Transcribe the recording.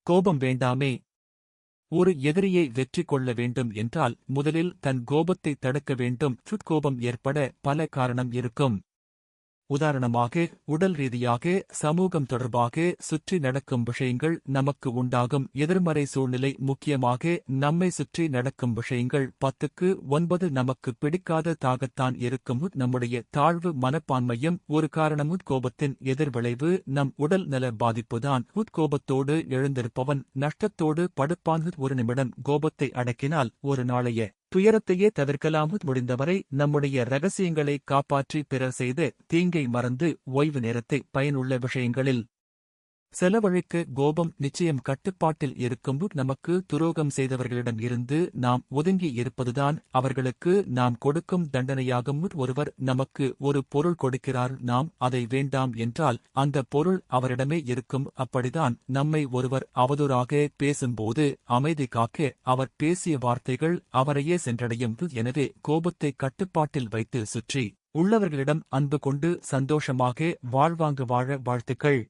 கோபம் வேண்டாமே. ஒரு எதிரியை வெற்றி கொள்ள வேண்டும் என்றால் முதலில் தன் கோபத்தை தடுக்க வேண்டும். கோபம் ஏற்பட பல காரணம் இருக்கும். உதாரணமாக உடல் ரீதியாக, சமூகம் தொடர்பாக சுற்றி நடக்கும் விஷயங்கள், நமக்கு உண்டாகும் எதிர்மறை சூழ்நிலை, முக்கியமாக நம்மை சுற்றி நடக்கும் விஷயங்கள். 10க்கு 9 நமக்கு பிடிக்காத தாகத்தான் இருக்கும். நம்முடைய தாழ்வு மனப்பான்மையும் ஒரு காரணம். கோபத்தின் எதிர்விளைவு நம் உடல் நல பாதிப்புதான். கோபத்தோடு எழுந்திருப்பவன் நஷ்டத்தோடு படுப்பான். ஒரு நிமிடம் கோபத்தை அடக்கினால் ஒரு நாளைய துயரத்தையே தவிர்க்கலாம். முடிந்தவரை நம்முடைய ரகசியங்களை காப்பாற்றி பிறர் செய்த தீங்கை மறந்து ஓய்வு நேரத்தை பயனுள்ள விஷயங்களில் செலவழிக்க கோபம் நிச்சயம் கட்டுப்பாட்டில் இருக்கும். நமக்கு துரோகம் செய்தவர்களிடம் இருந்து நாம் ஒதுங்கி இருப்பதுதான் அவர்களுக்கு நாம் கொடுக்கும் தண்டனையாகும். ஒருவர் நமக்கு ஒரு பொருள் கொடுக்கிறார், நாம் அதை வேண்டாம் என்றால் அந்த பொருள் அவரிடமே இருக்கும். அப்படிதான் நம்மை ஒருவர் அவதூறாக பேசும்போது அமைதி காக்க அவர் பேசிய வார்த்தைகள் அவரையே சென்றடையும். எனவே கோபத்தை கட்டுப்பாட்டில் வைத்து சுற்றி உள்ளவர்களிடம் அன்பு கொண்டு சந்தோஷமாக வாழ்வாங்க வாழ வாழ்த்துக்கள்.